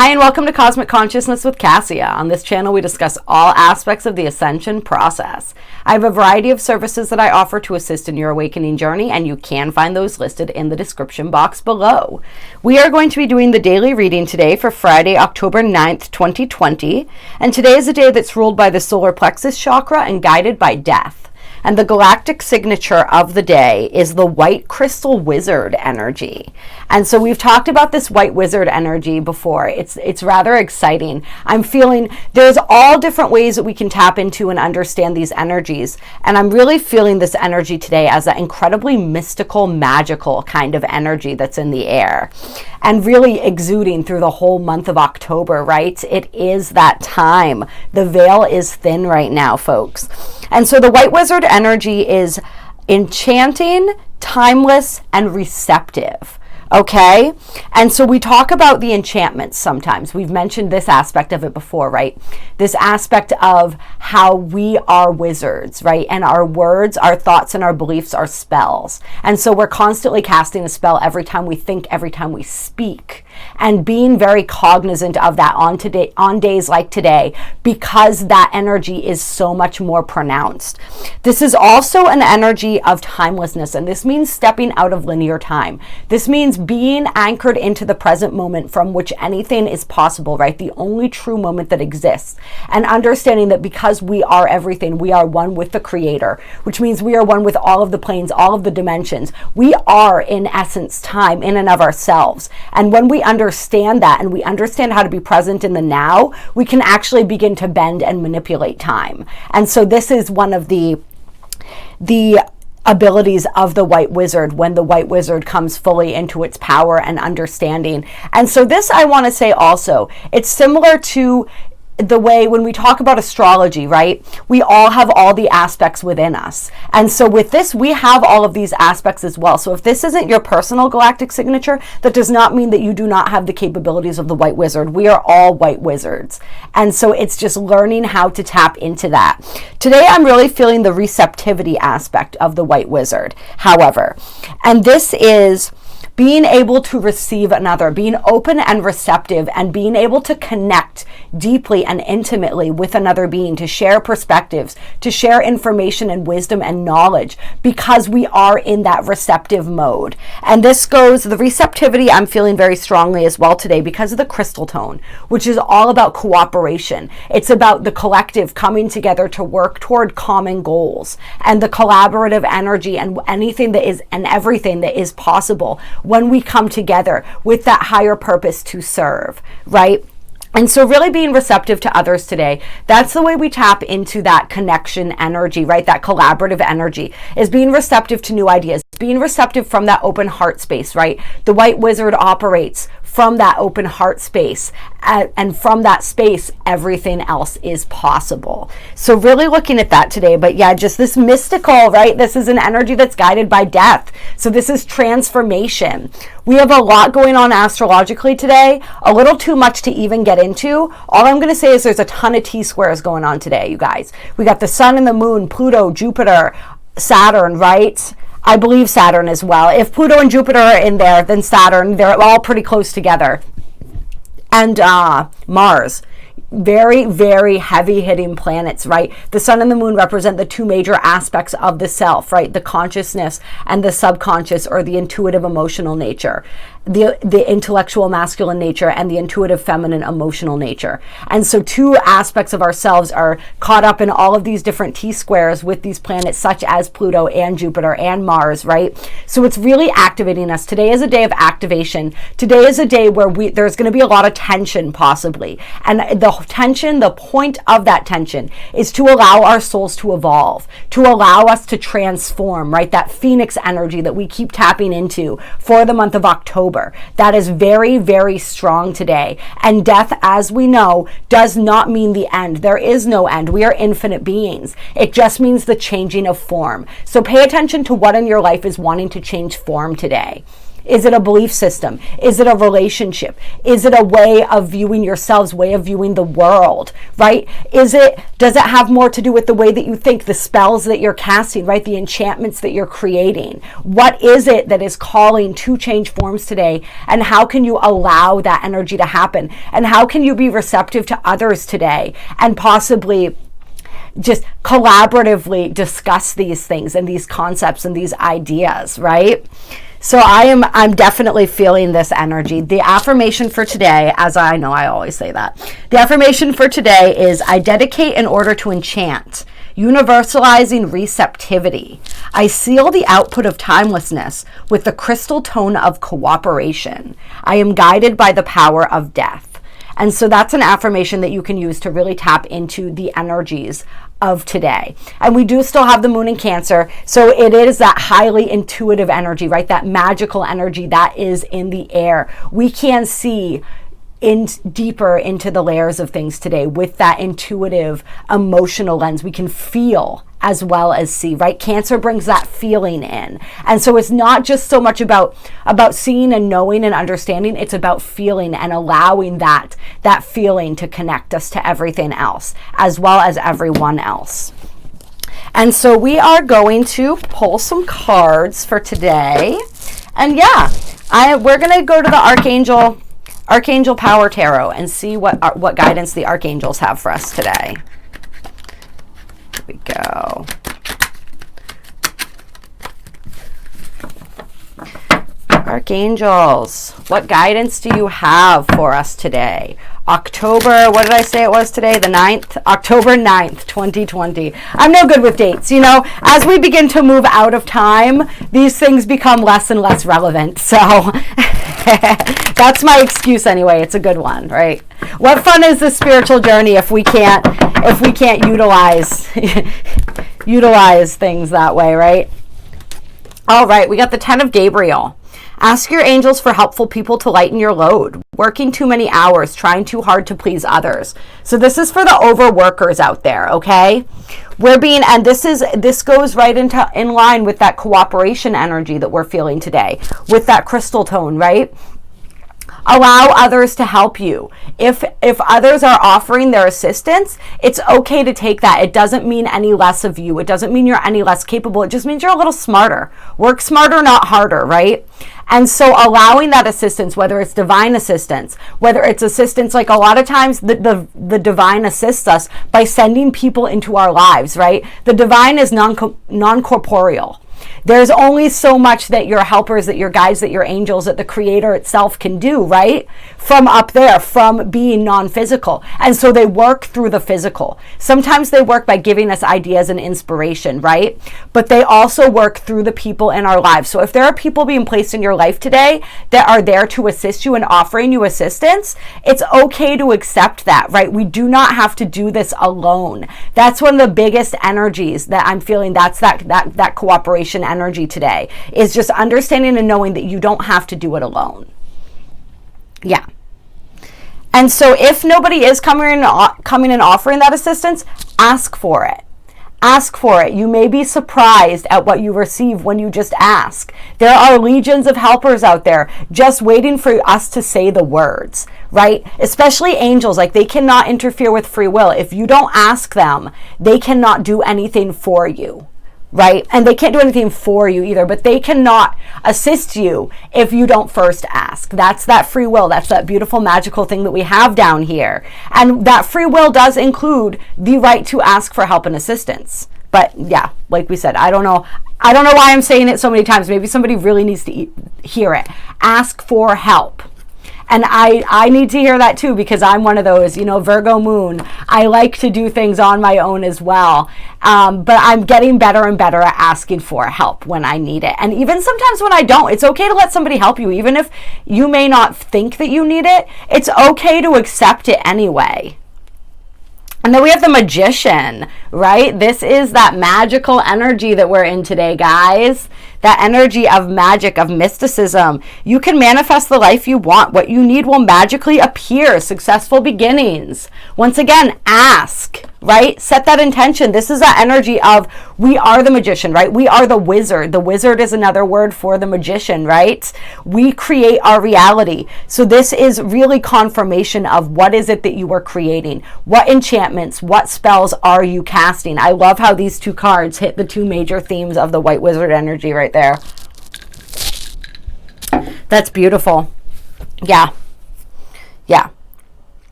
Hi, and welcome to Cosmic Consciousness with Cassia. On this channel, we discuss all aspects of the ascension process. I have a variety of services that I offer to assist in your awakening journey, and you can find those listed in the description box below. We are going to be doing the daily reading today for Friday, October 9th, 2020. And today is a day that's ruled by the solar plexus chakra and guided by death. And the galactic signature of the day is the white crystal wizard energy. And so we've talked about this white wizard energy before. It's rather exciting. I'm feeling there's all different ways that we can tap into and understand these energies. And I'm really feeling this energy today as an incredibly mystical, magical kind of energy that's in the air and really exuding through the whole month of October, right? It is that time. The veil is thin right now, folks. And so the white wizard energy is enchanting, timeless, and receptive. Okay? And so we talk about the enchantments sometimes. We've mentioned this aspect of it before, right? This aspect of how we are wizards, right? And our words, our thoughts, and our beliefs are spells. And so we're constantly casting a spell every time we think, every time we speak. And being very cognizant of that on days like today, because that energy is so much more pronounced. This is also an energy of timelessness, and this means stepping out of linear time. This means being anchored into the present moment from which anything is possible, right? The only true moment that exists. And understanding that because we are everything, we are one with the Creator, which means we are one with all of the planes, all of the dimensions. We are, in essence, time in and of ourselves. And when we understand that and we understand how to be present in the now, we can actually begin to bend and manipulate time. And so this is one of the abilities of the white wizard when the white wizard comes fully into its power and understanding. And so this, I want to say also, it's similar to the way when we talk about astrology, right? We all have all the aspects within us. And so with this, we have all of these aspects as well. So if this isn't your personal galactic signature, that does not mean that you do not have the capabilities of the white wizard. We are all white wizards. And so it's just learning how to tap into that. Today, I'm really feeling the receptivity aspect of the white wizard, however. And this is being able to receive another, being open and receptive, and being able to connect deeply and intimately with another being, to share perspectives, to share information and wisdom and knowledge, because we are in that receptive mode. And this goes, the receptivity I'm feeling very strongly as well today because of the crystal tone, which is all about cooperation. It's about the collective coming together to work toward common goals, and the collaborative energy and anything that is and everything that is possible when we come together with that higher purpose to serve, right? And so really being receptive to others today, that's the way we tap into that connection energy, right? That collaborative energy is being receptive to new ideas, being receptive from that open heart space, right? The white wizard operates from that open heart space, and from that space, everything else is possible. So really looking at that today, but yeah, just this mystical, right? This is an energy that's guided by death. So this is transformation. We have a lot going on astrologically today, a little too much to even get into. All I'm going to say is there's a ton of T-squares going on today, you guys. We got the sun and the moon, Pluto, Jupiter, Saturn, right? I believe Saturn as well. If Pluto and Jupiter are in there, then Saturn, they're all pretty close together. And Mars. Very, very heavy hitting planets, right? The sun and the moon represent the two major aspects of the self, right? The consciousness and the subconscious, or the intuitive emotional nature. The intellectual masculine nature and the intuitive feminine emotional nature. And so two aspects of ourselves are caught up in all of these different T-squares with these planets such as Pluto and Jupiter and Mars, right? So it's really activating us. Today is a day of activation. Today is a day where there's going to be a lot of tension possibly. And the tension, the point of that tension is to allow our souls to evolve, to allow us to transform, right? That phoenix energy that we keep tapping into for the month of October. That is very, very strong today. And death, as we know, does not mean the end. There is no end. We are infinite beings. It just means the changing of form. So pay attention to what in your life is wanting to change form today. Is it a belief system? Is it a relationship? Is it a way of viewing yourselves, way of viewing the world, right? Does it have more to do with the way that you think, the spells that you're casting, right? The enchantments that you're creating? What is it that is calling to change forms today? And how can you allow that energy to happen? And how can you be receptive to others today and possibly just collaboratively discuss these things and these concepts and these ideas, right? So I'm definitely feeling this energy. The affirmation for today, as I know I always say that, the affirmation for today is, I dedicate in order to enchant, universalizing receptivity. I seal the output of timelessness with the crystal tone of cooperation. I am guided by the power of death. And so that's an affirmation that you can use to really tap into the energies of today. And we do still have the moon in Cancer, so it is that highly intuitive energy, right? That magical energy that is in the air. We can see deeper into the layers of things today with that intuitive, emotional lens. We can feel as well as see, right? Cancer brings that feeling in. And so it's not just so much about seeing and knowing and understanding, it's about feeling and allowing that feeling to connect us to everything else, as well as everyone else. And so we are going to pull some cards for today. And yeah, we're going to go to the Archangel Power Tarot and see what guidance the archangels have for us today. Here we go. Archangels, what guidance do you have for us today? October, what did I say it was today? The 9th? October 9th, 2020. I'm no good with dates. You know, as we begin to move out of time, these things become less and less relevant. So that's my excuse anyway. It's a good one, right? What fun is the spiritual journey if we can't utilize utilize things that way, right? All right, we got the 10 of Gabriel. Ask your angels for helpful people to lighten your load. Working too many hours, trying too hard to please others. So this is for the overworkers out there, okay? And this goes right in line with that cooperation energy that we're feeling today, with that crystal tone, right? Allow others to help you. If others are offering their assistance, it's okay to take that. It doesn't mean any less of you. It doesn't mean you're any less capable. It just means you're a little smarter. Work smarter, not harder, right? And so allowing that assistance, whether it's divine assistance, whether it's assistance, like a lot of times the divine assists us by sending people into our lives, right? The divine is non-corporeal. There's only so much that your helpers, that your guides, that your angels, that the creator itself can do, right? From up there, from being non-physical. And so they work through the physical. Sometimes they work by giving us ideas and inspiration, right? But they also work through the people in our lives. So if there are people being placed in your life today that are there to assist you and offering you assistance, it's okay to accept that, right? We do not have to do this alone. That's one of the biggest energies that I'm feeling. That's that cooperation energy today, is just understanding and knowing that you don't have to do it alone. Yeah. And so if nobody is coming and offering that assistance, ask for it. Ask for it. You may be surprised at what you receive when you just ask. There are legions of helpers out there just waiting for us to say the words, right? Especially angels, like they cannot interfere with free will. If you don't ask them, they cannot do anything for you. Right? And they can't do anything for you either, but they cannot assist you if you don't first ask. That's that free will. That's that beautiful, magical thing that we have down here. And that free will does include the right to ask for help and assistance. But yeah, like we said, I don't know why I'm saying it so many times. Maybe somebody really needs to hear it. Ask for help. And I need to hear that too, because I'm one of those, Virgo moon. I like to do things on my own as well. But I'm getting better and better at asking for help when I need it. And even sometimes when I don't, it's okay to let somebody help you. Even if you may not think that you need it, it's okay to accept it anyway. And then we have the Magician, right? This is that magical energy that we're in today, guys. That energy of magic, of mysticism. You can manifest the life you want. What you need will magically appear. Successful beginnings. Once again, ask. right? Set that intention. This is that energy of we are the magician, right? We are the wizard. The wizard is another word for the magician, right? We create our reality. So this is really confirmation of what is it that you are creating? What enchantments, what spells are you casting? I love how these two cards hit the two major themes of the white wizard energy right there. That's beautiful. Yeah. Yeah.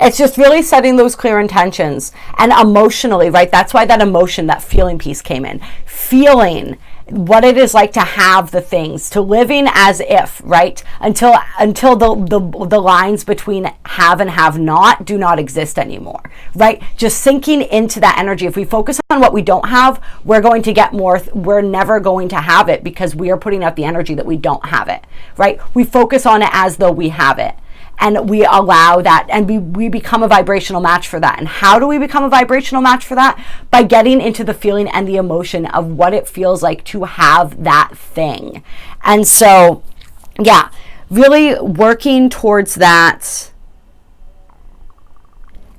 It's just really setting those clear intentions and emotionally, right? That's why that emotion, that feeling piece came in. Feeling what it is like to have the things, to living as if, right? Until the lines between have and have not do not exist anymore, right? Just sinking into that energy. If we focus on what we don't have, we're going to get more. We're never going to have it because we are putting out the energy that we don't have it, right? We focus on it as though we have it. And we allow that, and we become a vibrational match for that. And how do we become a vibrational match for that? By getting into the feeling and the emotion of what it feels like to have that thing. And so, yeah, really working towards that.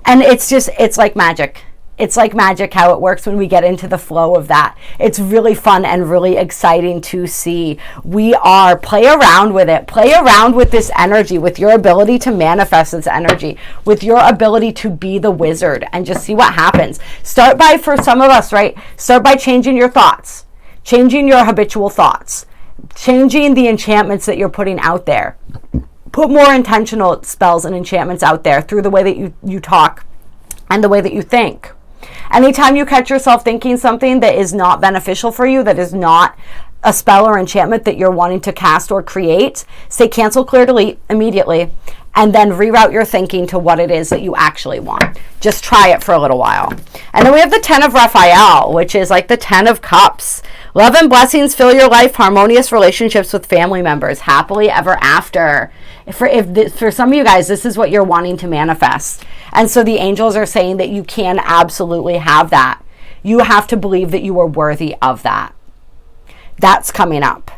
And it's like magic. It's like magic how it works when we get into the flow of that. It's really fun and really exciting to see. Play around with it. Play around with this energy, with your ability to manifest this energy, with your ability to be the wizard, and just see what happens. Start by, for some of us, right? Start by changing your thoughts, changing your habitual thoughts, changing the enchantments that you're putting out there. Put more intentional spells and enchantments out there through the way that you talk and the way that you think. Anytime you catch yourself thinking something that is not beneficial for you, that is not a spell or enchantment that you're wanting to cast or create, say cancel, clear, delete immediately, and then reroute your thinking to what it is that you actually want. Just try it for a little while. And then we have the 10 of Raphael, which is like the 10 of Cups. Love and blessings fill your life, harmonious relationships with family members, happily ever after. For some of you guys, this is what you're wanting to manifest. And so the angels are saying that you can absolutely have that. You have to believe that you are worthy of that. That's coming up.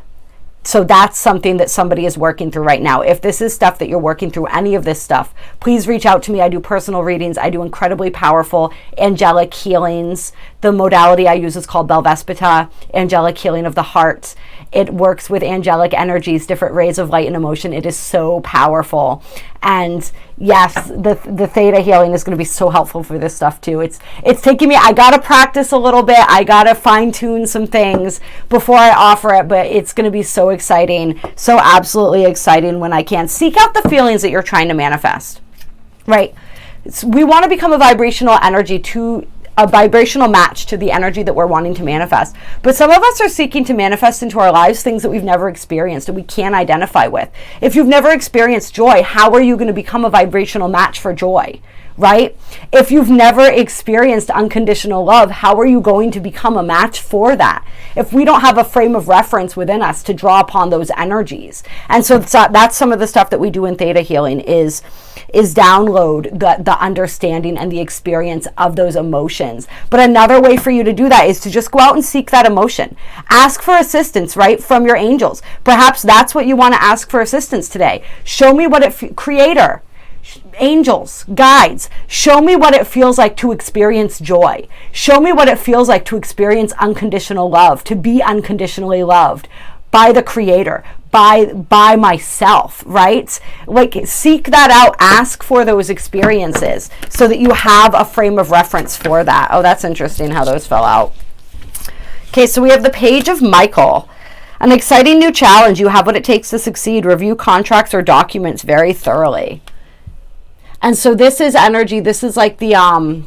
So that's something that somebody is working through right now. If this is stuff that you're working through, any of this stuff, please reach out to me. I do personal readings. I do incredibly powerful angelic healings. The modality I use is called Belvaspata, angelic healing of the heart. It works with angelic energies, different rays of light and emotion. It is so powerful. And yes, the theta healing is going to be so helpful for this stuff too. It's taking me, I got to practice a little bit. I got to fine tune some things before I offer it, but it's going to be so exciting, so absolutely exciting when I can. Seek out the feelings that you're trying to manifest, right? We want to become a vibrational energy to a vibrational match to the energy that we're wanting to manifest. But some of us are seeking to manifest into our lives things that we've never experienced and we can't identify with. If you've never experienced joy, how are you going to become a vibrational match for joy? Right? If you've never experienced unconditional love, how are you going to become a match for that? If we don't have a frame of reference within us to draw upon those energies. And so that's some of the stuff that we do in theta healing is download the understanding and the experience of those emotions. But another way for you to do that is to just go out and seek that emotion. Ask for assistance, right, from your angels. Perhaps that's what you want to ask for assistance today. Show me what Creator, angels, guides, show me what it feels like to experience joy. Show me what it feels like to experience unconditional love, to be unconditionally loved by the Creator, by myself, right? Like, seek that out, ask for those experiences so that you have a frame of reference for that. Oh, that's interesting how those fell out. Okay, so we have the Page of Michael. An exciting new challenge. You have what it takes to succeed. Review contracts or documents very thoroughly. And so this is energy. This is like the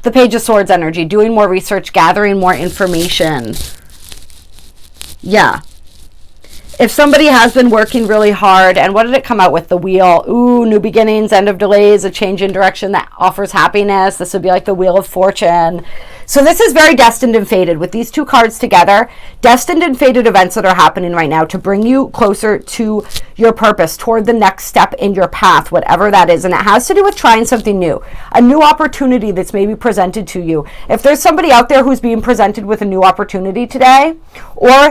Page of Swords energy. Doing more research, gathering more information. Yeah. If somebody has been working really hard, and what did it come out with? The Wheel. Ooh, new beginnings, end of delays, a change in direction that offers happiness. This would be like the Wheel of Fortune. So this is very destined and fated. With these two cards together, destined and fated events that are happening right now to bring you closer to your purpose, toward the next step in your path, whatever that is. And it has to do with trying something new, a new opportunity that's maybe presented to you. If there's somebody out there who's being presented with a new opportunity today, or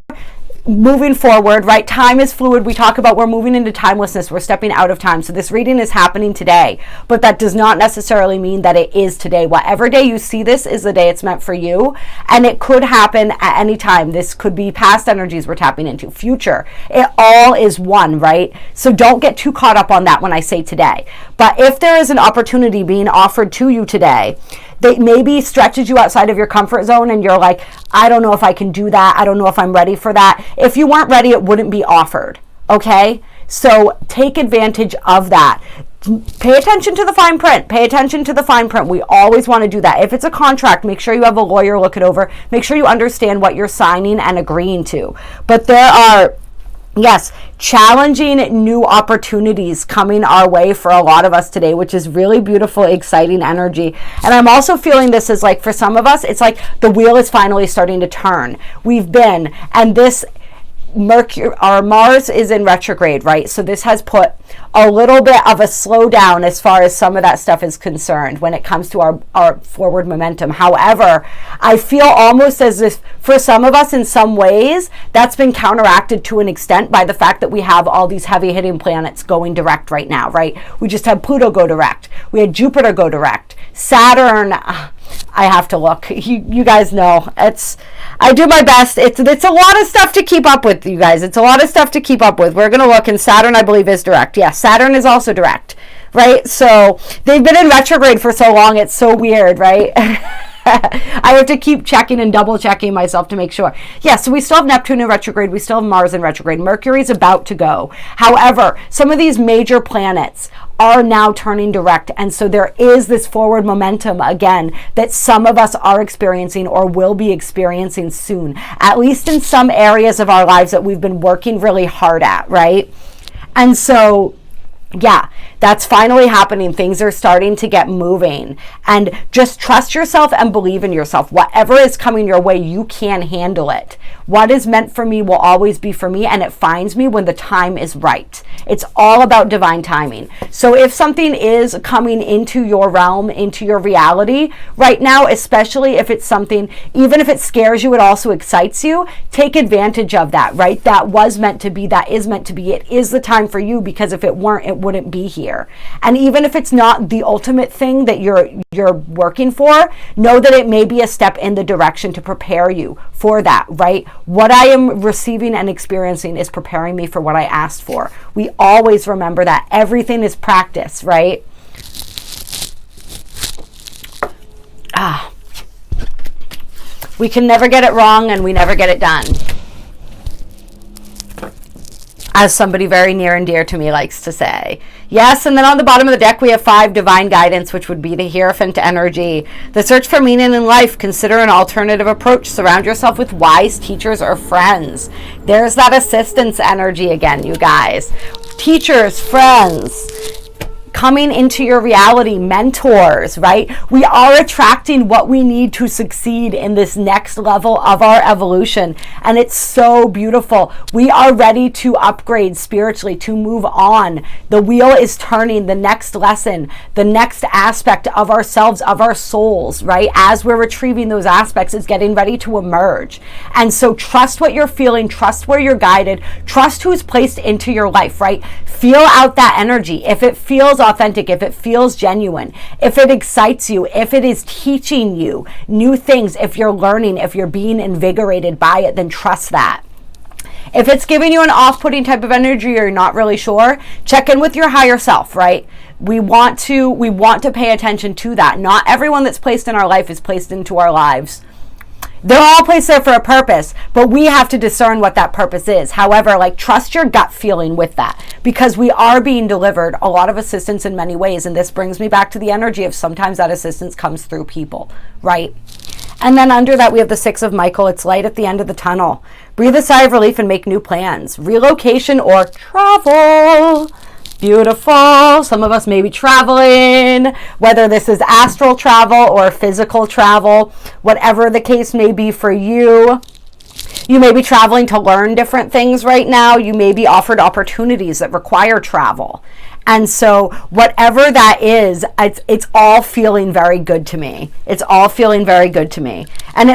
moving forward, right? Time is fluid. We talk about we're moving into timelessness. We're stepping out of time. So this reading is happening today, but that does not necessarily mean that it is today. Whatever day you see this is the day it's meant for you. And it could happen at any time. This could be past energies we're tapping into, future. It all is one, right? So don't get too caught up on that when I say today. But if there is an opportunity being offered to you today that maybe stretches you outside of your comfort zone and you're like, I don't know if I can do that. I don't know if I'm ready for that. If you weren't ready, it wouldn't be offered. Okay? So take advantage of that. Pay attention to the fine print. Pay attention to the fine print. We always want to do that. If it's a contract, make sure you have a lawyer look it over. Make sure you understand what you're signing and agreeing to. But there are, yes, challenging new opportunities coming our way for a lot of us today, which is really beautiful, exciting energy. And I'm also feeling this as like, for some of us, it's like the wheel is finally starting to turn. And this Mercury, our Mars is in retrograde, right? So this has put a little bit of a slowdown as far as some of that stuff is concerned when it comes to our forward momentum. However, I feel almost as if for some of us in some ways, that's been counteracted to an extent by the fact that we have all these heavy hitting planets going direct right now, right? We just had Pluto go direct. We had Jupiter go direct. Saturn, I have to look. You guys know. I do my best. It's a lot of stuff to keep up with, you guys. It's a lot of stuff to keep up with. We're going to look, and Saturn, I believe, is direct. Yes, Saturn is also direct, right? So they've been in retrograde for so long. It's so weird, right? I have to keep checking and double checking myself to make sure. Yeah, so we still have Neptune in retrograde. We still have Mars in retrograde. Mercury's about to go. However, some of these major planets are now turning direct. And so there is this forward momentum again that some of us are experiencing or will be experiencing soon, at least in some areas of our lives that we've been working really hard at, right? And so, yeah, that's finally happening. Things are starting to get moving, and just trust yourself and believe in yourself. Whatever is coming your way, you can handle it. What is meant for me will always be for me, and it finds me when the time is right. It's all about divine timing. So if something is coming into your realm, into your reality right now, especially if it's something, even if it scares you, it also excites you, take advantage of that, right? That was meant to be, that is meant to be. It is the time for you, because if it weren't, it wouldn't be here. And even if it's not the ultimate thing that you're working for, know that it may be a step in the direction to prepare you for that, right? What I am receiving and experiencing is preparing me for what I asked for. We always remember that everything is practice, right? We can never get it wrong, and we never get it done. As somebody very near and dear to me likes to say. Yes, and then on the bottom of the deck, we have 5 divine guidance, which would be the Hierophant energy. The search for meaning in life. Consider an alternative approach. Surround yourself with wise teachers or friends. There's that assistance energy again, you guys. Teachers, friends, coming into your reality, mentors, right? We are attracting what we need to succeed in this next level of our evolution. And it's so beautiful. We are ready to upgrade spiritually, to move on. The wheel is turning. The next lesson, the next aspect of ourselves, of our souls, right? As we're retrieving those aspects, is getting ready to emerge. And so trust what you're feeling, trust where you're guided, trust who's placed into your life, right? Feel out that energy. If it feels authentic, if it feels genuine, if it excites you, if it is teaching you new things, if you're learning, if you're being invigorated by it, then trust that. If it's giving you an off-putting type of energy or you're not really sure, check in with your higher self, right? We want to pay attention to that. Not everyone that's placed in our life is placed into our lives. They're all placed there for a purpose, but we have to discern what that purpose is. However, trust your gut feeling with that, because we are being delivered a lot of assistance in many ways. And this brings me back to the energy of sometimes that assistance comes through people, right? And then under that, we have the 6 of Michael. It's light at the end of the tunnel. Breathe a sigh of relief and make new plans. Relocation or travel. Beautiful. Some of us may be traveling, whether this is astral travel or physical travel, whatever the case may be for you. You may be traveling to learn different things right now. You may be offered opportunities that require travel. And so whatever that is, it's all feeling very good to me. It's all feeling very good to me. And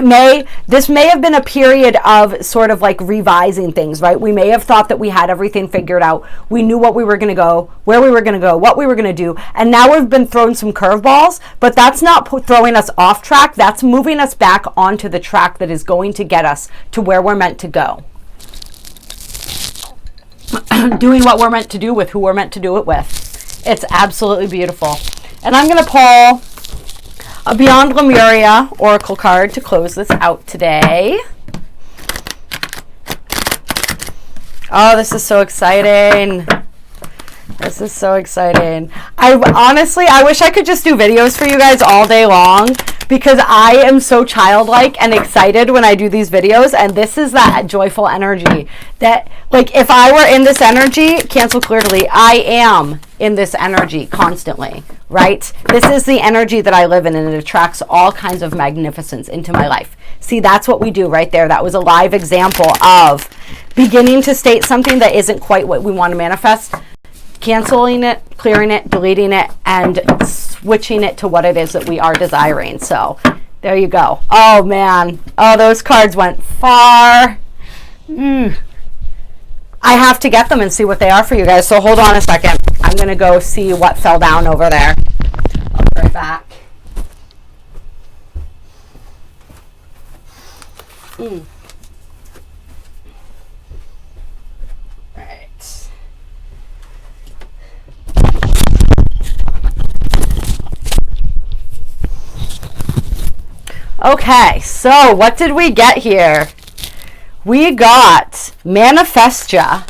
this may have been a period of sort of like revising things, right? We may have thought that we had everything figured out. We knew what we were going to go, where we were going to go, what we were going to do. And now we've been thrown some curveballs, but that's not throwing us off track. That's moving us back onto the track that is going to get us to where we're meant to go. Doing what we're meant to do with who we're meant to do it with. It's absolutely beautiful. And I'm going to pull a Beyond Lemuria Oracle card to close this out today. Oh, this is so exciting. This is so exciting. I wish I could just do videos for you guys all day long, because I am so childlike and excited when I do these videos, and this is that joyful energy that, like, if I were in this energy, cancel clear delete, I am in this energy constantly, right? This is the energy that I live in, and it attracts all kinds of magnificence into my life. See, that's what we do right there. That was a live example of beginning to state something that isn't quite what we want to manifest, canceling it, clearing it, deleting it, and switching it to what it is that we are desiring. So there you go. Oh man. Oh, those cards went far. I have to get them and see what they are for you guys. So hold on a second. I'm going to go see what fell down over there. I'll be right back. Okay, so what did we get here? We got Manifestia,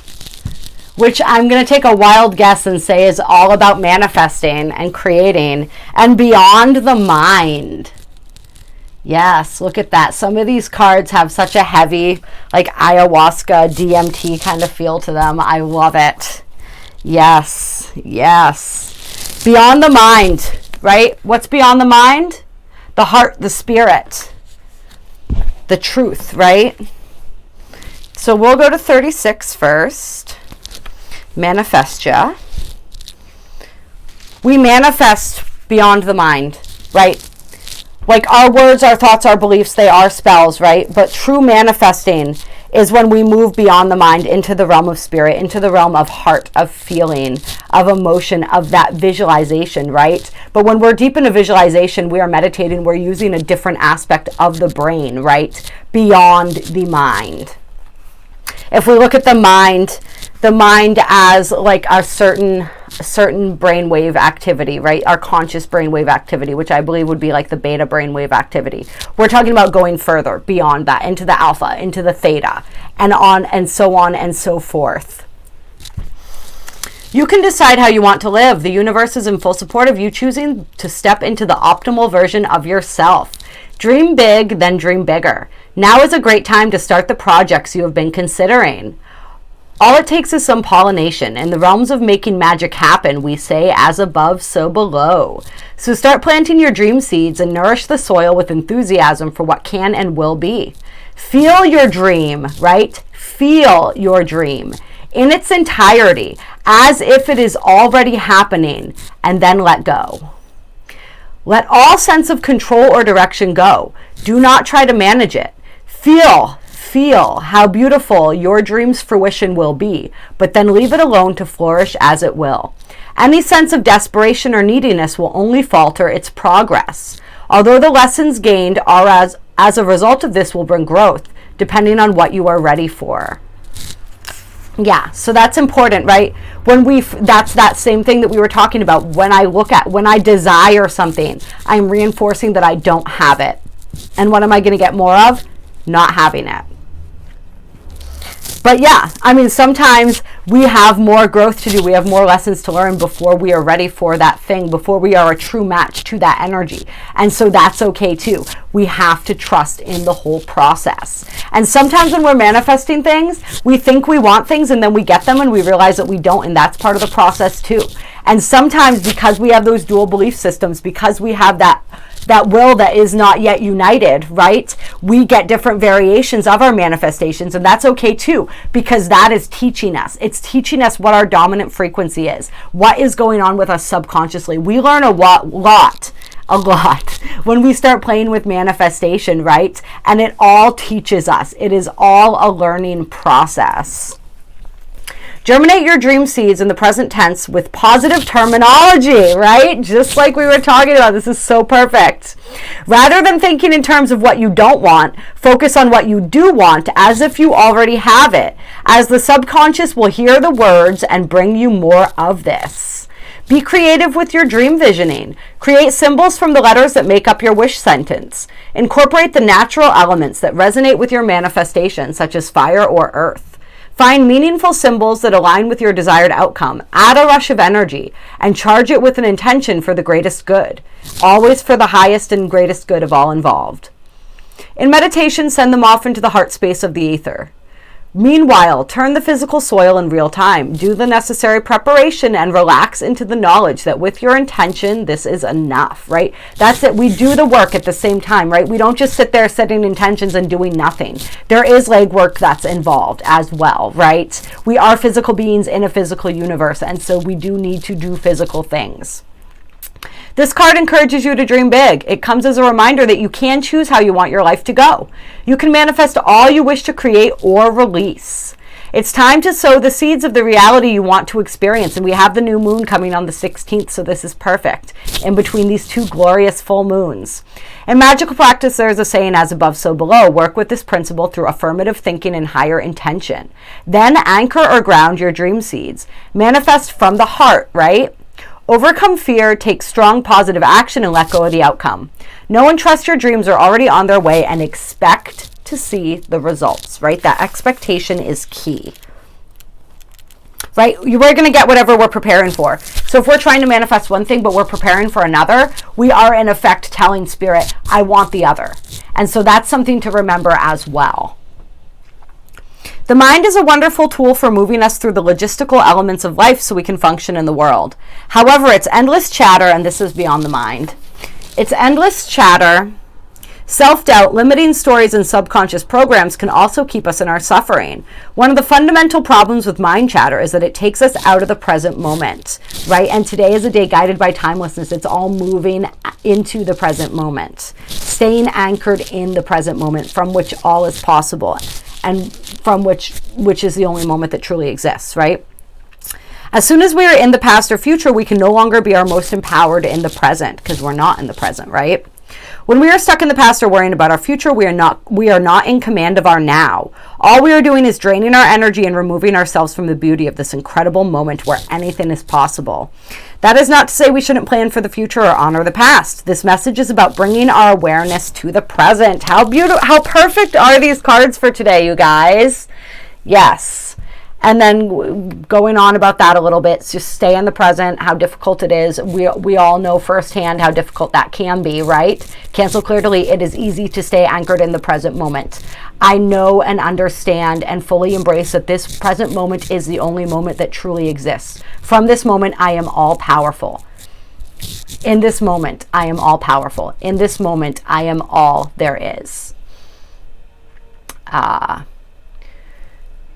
which I'm going to take a wild guess and say is all about manifesting and creating, and Beyond the Mind. Yes, look at that. Some of these cards have such a heavy, like ayahuasca, DMT kind of feel to them. I love it. Yes, yes. Beyond the mind, right? What's beyond the mind? The heart, the spirit, the truth, right? So we'll go to 36 first. Manifestia. We manifest beyond the mind, right? Like our words, our thoughts, our beliefs, they are spells, right? But true manifesting is when we move beyond the mind into the realm of spirit, into the realm of heart, of feeling, of emotion, of that visualization, right? But when we're deep into visualization, we are meditating, we're using a different aspect of the brain, right? Beyond the mind. If we look at the mind as like a certain brainwave activity, right? Our conscious brainwave activity, which I believe would be like the beta brainwave activity. We're talking about going further beyond that, into the alpha, into the theta, and on and so forth. You can decide how you want to live. The universe is in full support of you choosing to step into the optimal version of yourself. Dream big, then dream bigger. Now is a great time to start the projects you have been considering. All it takes is some pollination. In the realms of making magic happen, we say, as above, so below. So start planting your dream seeds and nourish the soil with enthusiasm for what can and will be. Feel your dream, right? Feel your dream in its entirety, as if it is already happening, and then let go. Let all sense of control or direction go. Do not try to manage it. Feel how beautiful your dream's fruition will be, but then leave it alone to flourish as it will. Any sense of desperation or neediness will only falter its progress. Although the lessons gained are as a result of this will bring growth, depending on what you are ready for. Yeah, so that's important, right? That's that same thing that we were talking about. When I desire something, I'm reinforcing that I don't have it. And what am I going to get more of? Not having it. But yeah, I mean, sometimes we have more growth to do. We have more lessons to learn before we are ready for that thing, before we are a true match to that energy. And so that's okay too. We have to trust in the whole process. And sometimes when we're manifesting things, we think we want things and then we get them and we realize that we don't. And that's part of the process too. And sometimes because we have those dual belief systems, because we have that will that is not yet united, right? We get different variations of our manifestations, and that's okay too, because that is teaching us. It's It's teaching us what our dominant frequency is, what is going on with us subconsciously. We learn a lot when we start playing with manifestation, right? And it all teaches us. It is all a learning process. Germinate your dream seeds in the present tense with positive terminology, right? Just like we were talking about. This is so perfect. Rather than thinking in terms of what you don't want, focus on what you do want as if you already have it, as the subconscious will hear the words and bring you more of this. Be creative with your dream visioning. Create symbols from the letters that make up your wish sentence. Incorporate the natural elements that resonate with your manifestation, such as fire or earth. Find meaningful symbols that align with your desired outcome. Add a rush of energy and charge it with an intention for the greatest good, always for the highest and greatest good of all involved. In meditation, send them off into the heart space of the ether. Meanwhile, turn the physical soil in real time. Do the necessary preparation and relax into the knowledge that with your intention, this is enough, right? That's it. We do the work at the same time, right? We don't just sit there setting intentions and doing nothing. There is legwork that's involved as well, right? We are physical beings in a physical universe, and so we do need to do physical things. This card encourages you to dream big. It comes as a reminder that you can choose how you want your life to go. You can manifest all you wish to create or release. It's time to sow the seeds of the reality you want to experience. And we have the new moon coming on the 16th, so this is perfect in between these two glorious full moons. In magical practice, there's a saying, as above, so below. Work with this principle through affirmative thinking and higher intention. Then anchor or ground your dream seeds. Manifest from the heart, right? Overcome fear, take strong positive action, and let go of the outcome. Know and trust your dreams are already on their way and expect to see the results, right? That expectation is key, right? We're going to get whatever we're preparing for. So if we're trying to manifest one thing, but we're preparing for another, we are in effect telling spirit, I want the other. And so that's something to remember as well. The mind is a wonderful tool for moving us through the logistical elements of life so we can function in the world. However, its endless chatter, and this is beyond the mind, its endless chatter, self-doubt, limiting stories, and subconscious programs can also keep us in our suffering. One of the fundamental problems with mind chatter is that it takes us out of the present moment, right? And today is a day guided by timelessness. It's all moving into the present moment, staying anchored in the present moment from which all is possible, and from which is the only moment that truly exists, right? As soon as we are in the past or future, we can no longer be our most empowered in the present, because we're not in the present, right? When we are stuck in the past or worrying about our future, we are not in command of our now. All we are doing is draining our energy and removing ourselves from the beauty of this incredible moment where anything is possible. That is not to say we shouldn't plan for the future or honor the past. This message is about bringing our awareness to the present. How beautiful, how perfect are these cards for today, you guys? Yes. And then going on about that a little bit, just stay in the present, how difficult it is. We all know firsthand how difficult that can be, right? Cancel clear delete. It is easy to stay anchored in the present moment. I know and understand and fully embrace that this present moment is the only moment that truly exists. From this moment, I am all powerful. In this moment, I am all powerful. In this moment, I am all there is.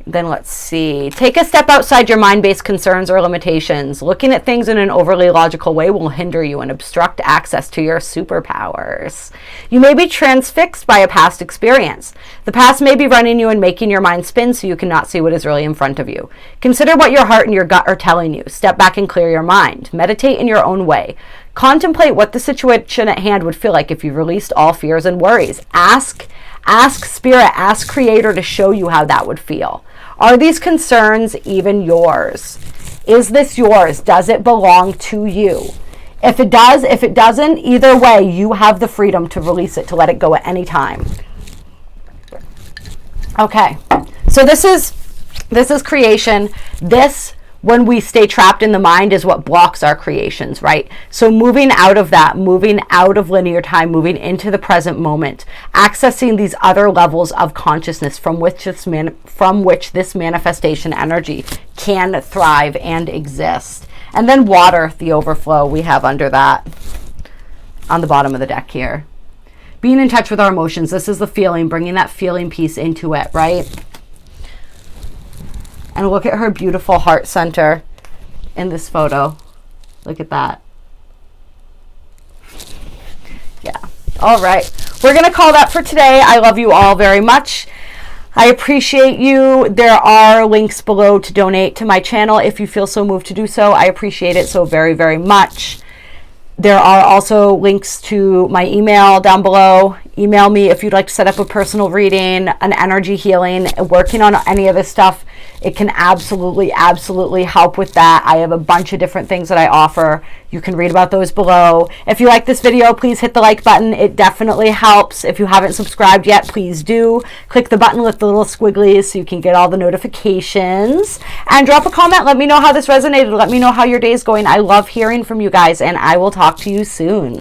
Then let's see. Take a step outside your mind-based concerns or limitations. Looking at things in an overly logical way will hinder you and obstruct access to your superpowers. You may be transfixed by a past experience. The past may be running you and making your mind spin so you cannot see what is really in front of you. Consider what your heart and your gut are telling you. Step back and clear your mind. Meditate in your own way. Contemplate what the situation at hand would feel like if you released all fears and worries. Ask Spirit, ask Creator to show you how that would feel. Are these concerns even yours? Is this yours? Does it belong to you? If it does, if it doesn't, either way, you have the freedom to release it, to let it go at any time. Okay, so this is creation. This, when we stay trapped in the mind, is what blocks our creations, right? So moving out of that, moving out of linear time, moving into the present moment, accessing these other levels of consciousness from which this manifestation energy can thrive and exist. And then water, the overflow we have under that on the bottom of the deck here. Being in touch with our emotions. This is the feeling, bringing that feeling piece into it, right? And look at her beautiful heart center in this photo. Look at that. Yeah. All right. We're going to call that for today. I love you all very much. I appreciate you. There are links below to donate to my channel if you feel so moved to do so. I appreciate it so very, very much. There are also links to my email down below. Email me if you'd like to set up a personal reading, an energy healing, working on any of this stuff. It can absolutely, absolutely help with that. I have a bunch of different things that I offer. You can read about those below. If you like this video, please hit the like button. It definitely helps. If you haven't subscribed yet, please do. Click the button with the little squigglies so you can get all the notifications. And drop a comment. Let me know how this resonated. Let me know how your day is going. I love hearing from you guys, and I will talk to you soon.